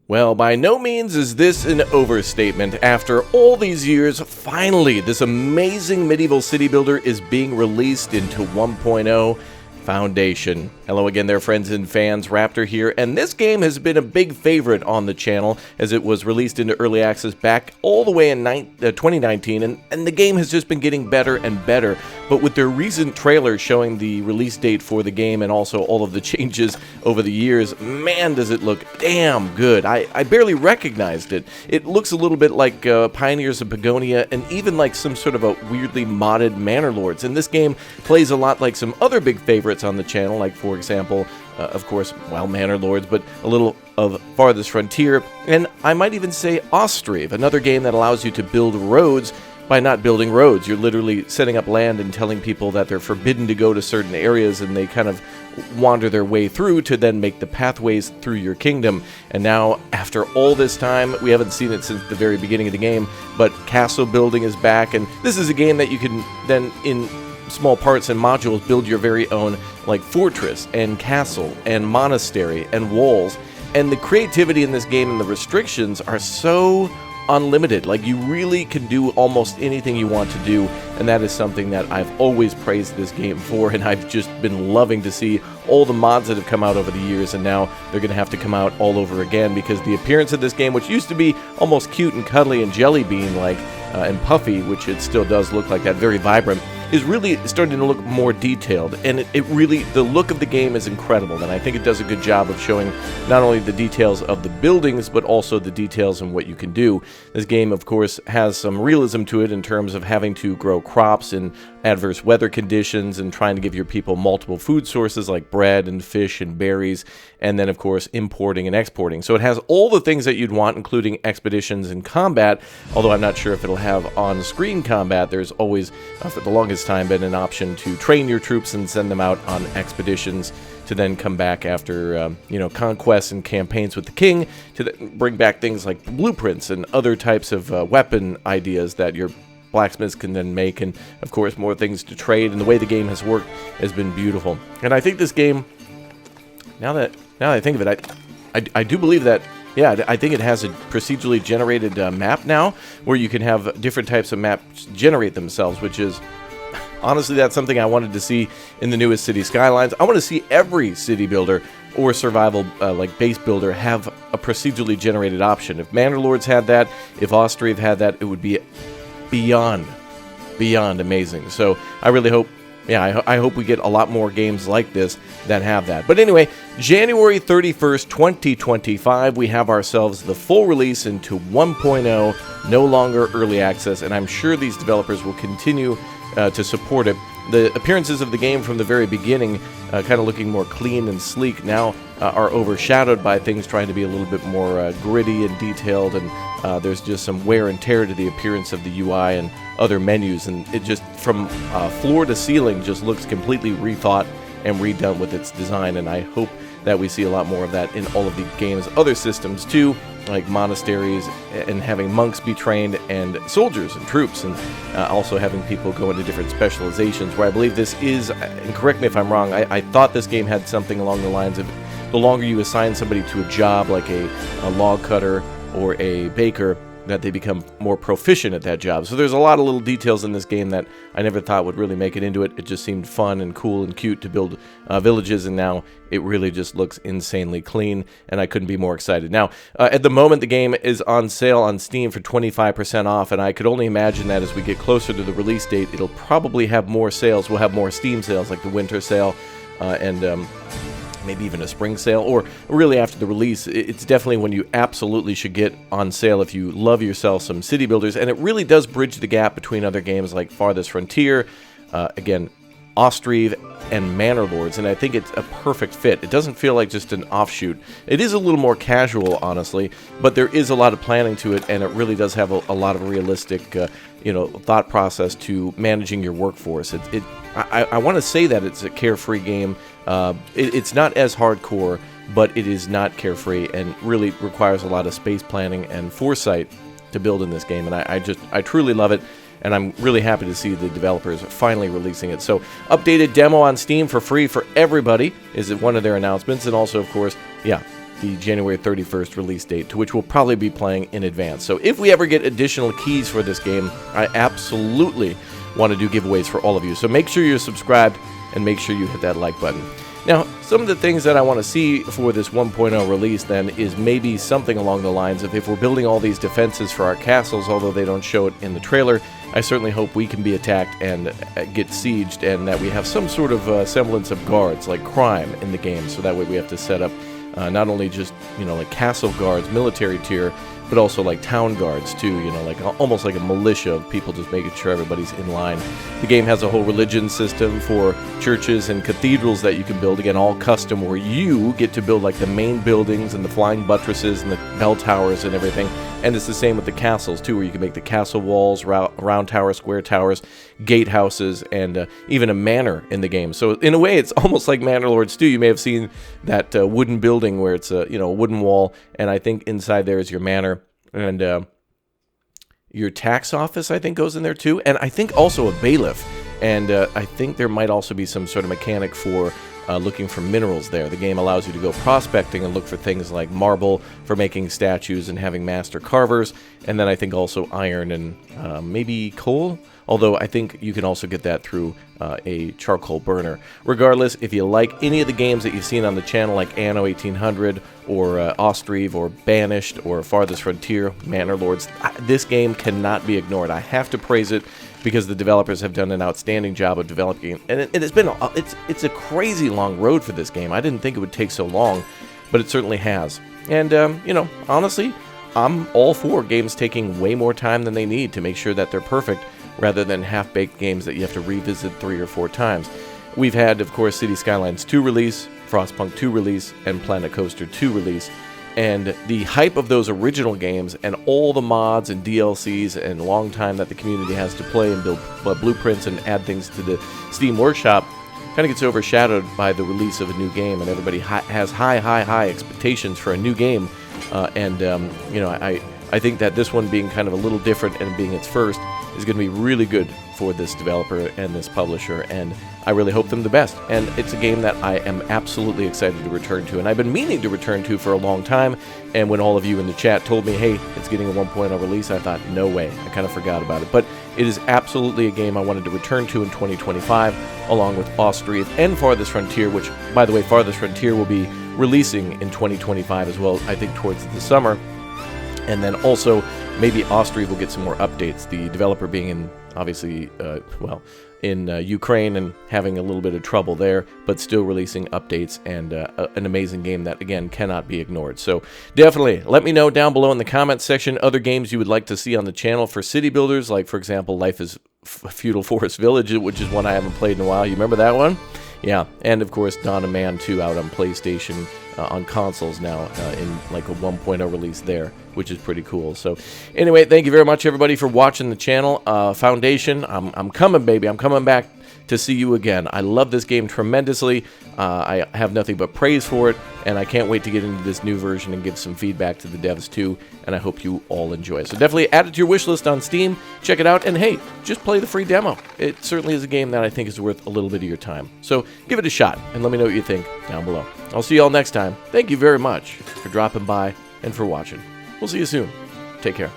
Well, by no means is this an overstatement. After all these years, finally, this amazing medieval city builder is being released into 1.0 Foundation. Hello again there, friends and fans. Raptor here, and this game has been a big favorite on the channel as it was released into early access back all the way in 2019, and the game has just been getting better and better. But with their recent trailer showing the release date for the game and also all of the changes over the years, man, does it look damn good. I barely recognized it. It looks a little bit like Pioneers of Pagonia and even like some sort of a weirdly modded Manor Lords. And this game plays a lot like some other big favorites on the channel, like for example, of course, well, Manor Lords, but a little of Farthest Frontier, and I might even say Ostriv, another game that allows you to build roads by not building roads. You're literally setting up land and telling people that they're forbidden to go to certain areas, and they kind of wander their way through to then make the pathways through your kingdom. And now, after all this time, we haven't seen it since the very beginning of the game, but castle building is back, and this is a game that you can then, in small parts and modules, build your very own like fortress and castle and monastery and walls. And the creativity in this game and the restrictions are so unlimited. Like, you really can do almost anything you want to do, and that is something that I've always praised this game for, and I've just been loving to see all the mods that have come out over the years, and now they're going to have to come out all over again, because the appearance of this game, which used to be almost cute and cuddly and jelly bean like and puffy, which it still does look like that, very vibrant, is really starting to look more detailed, and it really, the look of the game is incredible, and I think it does a good job of showing not only the details of the buildings, but also the details in what you can do. This game, of course, has some realism to it in terms of having to grow crops in adverse weather conditions and trying to give your people multiple food sources like bread and fish and berries, and then, of course, importing and exporting. So it has all the things that you'd want, including expeditions and combat, although I'm not sure if it'll have on-screen combat. There's always, for the longest time, been an option to train your troops and send them out on expeditions to then come back after, conquests and campaigns with the king to bring back things like blueprints and other types of weapon ideas that your blacksmiths can then make, and of course more things to trade. And the way the game has worked has been beautiful. And I think this game, now that I think of it, I do believe that, yeah, I think it has a procedurally generated map now, where you can have different types of maps generate themselves, which is, honestly, that's something I wanted to see in the newest City Skylines. I want to see every city builder or survival like base builder have a procedurally generated option. If Manor Lords had that, if Ostriv had that, it would be beyond amazing. So I really hope, I hope we get a lot more games like this that have that. But anyway, January 31st, 2025, we have ourselves the full release into 1.0, no longer early access, and I'm sure these developers will continue to support it. The appearances of the game from the very beginning, kind of looking more clean and sleek, now are overshadowed by things trying to be a little bit more gritty and detailed, and there's just some wear and tear to the appearance of the UI and other menus, and it just, from floor to ceiling, just looks completely rethought and redone with its design. And I hope that we see a lot more of that in all of the game's other systems too, like monasteries and having monks be trained, and soldiers and troops, and also having people go into different specializations, where I believe this is, and correct me if I'm wrong, I thought this game had something along the lines of, the longer you assign somebody to a job like a log cutter or a baker, that they become more proficient at that job. So there's a lot of little details in this game that I never thought would really make it into it. It just seemed fun and cool and cute to build villages, and now it really just looks insanely clean, and I couldn't be more excited. Now, at the moment, the game is on sale on Steam for 25% off, and I could only imagine that as we get closer to the release date, it'll probably have more sales. We'll have more Steam sales, like the winter sale, and maybe even a spring sale, or really after the release. It's definitely when you absolutely should get on sale if you love yourself some city builders, and it really does bridge the gap between other games like Farthest Frontier, again, Ostriv, and Manor Lords, and I think it's a perfect fit. It doesn't feel like just an offshoot. It is a little more casual, honestly, but there is a lot of planning to it, and it really does have a lot of realistic, thought process to managing your workforce. I want to say that it's a carefree game. It's not as hardcore, but it is not carefree, and really requires a lot of space planning and foresight to build in this game, and I truly love it. And I'm really happy to see the developers finally releasing it. So, updated demo on Steam for free for everybody is one of their announcements. And also, of course, yeah, the January 31st release date, to which we'll probably be playing in advance. So if we ever get additional keys for this game, I absolutely want to do giveaways for all of you. So make sure you're subscribed and make sure you hit that like button. Now, some of the things that I want to see for this 1.0 release then is maybe something along the lines of, if we're building all these defenses for our castles, although they don't show it in the trailer, I certainly hope we can be attacked and get sieged, and that we have some sort of semblance of guards, like crime, in the game. So that way we have to set up not only just, like castle guards, military tier, but also like town guards too, like almost like a militia of people just making sure everybody's in line. The game has a whole religion system for churches and cathedrals that you can build, again, all custom, where you get to build like the main buildings and the flying buttresses and the bell towers and everything. And it's the same with the castles too, where you can make the castle walls, round towers, square towers, gatehouses, and even a manor in the game. So in a way, it's almost like Manor Lords 2. You may have seen that wooden building where it's a wooden wall, and I think inside there is your manor, and your tax office, I think, goes in there too, and I think also a bailiff. And I think there might also be some sort of mechanic for looking for minerals there. The game allows you to go prospecting and look for things like marble for making statues and having master carvers, and then I think also iron and maybe coal, although I think you can also get that through a charcoal burner. Regardless, if you like any of the games that you've seen on the channel, like Anno 1800 or Ostriv or Banished or Farthest Frontier, Manor Lords, this game cannot be ignored. I have to praise it because the developers have done an outstanding job of developing it. And it's been it's a crazy long road for this game. I didn't think it would take so long, but it certainly has. And honestly, I'm all for games taking way more time than they need to make sure that they're perfect, rather than half-baked games that you have to revisit 3 or 4 times. We've had, of course, City Skylines 2 release, Frostpunk 2 release, and Planet Coaster 2 release. And the hype of those original games and all the mods and DLCs and long time that the community has to play and build blueprints and add things to the Steam Workshop kind of gets overshadowed by the release of a new game, and everybody has high expectations for a new game. I think that this one being kind of a little different and being its first is going to be really good for this developer and this publisher, and I really hope them the best. And it's a game that I am absolutely excited to return to, and I've been meaning to return to for a long time. And when all of you in the chat told me, hey, it's getting a 1.0 release, I thought, no way. I kind of forgot about it. But it is absolutely a game I wanted to return to in 2025, along with Ostriv and Farthest Frontier, which, by the way, Farthest Frontier will be releasing in 2025 as well, I think towards the summer. And then also, maybe Ostriv will get some more updates. The developer being in, obviously, in Ukraine and having a little bit of trouble there, but still releasing updates, and an amazing game that, again, cannot be ignored. So definitely let me know down below in the comments section other games you would like to see on the channel for city builders, like, for example, Life is Feudal Forest Village, which is one I haven't played in a while. You remember that one? Yeah, and of course Dawn of Man 2 out on PlayStation on consoles now in like a 1.0 release there, which is pretty cool. So anyway, thank you very much everybody for watching the channel. Foundation, I'm coming, baby. I'm coming back to see you again. I love this game tremendously. I have nothing but praise for it, and I can't wait to get into this new version and give some feedback to the devs too, and I hope you all enjoy it. So definitely add it to your wish list on Steam, check it out, and hey, just play the free demo. It certainly is a game that I think is worth a little bit of your time. So give it a shot, and let me know what you think down below. I'll see you all next time. Thank you very much for dropping by and for watching. We'll see you soon. Take care.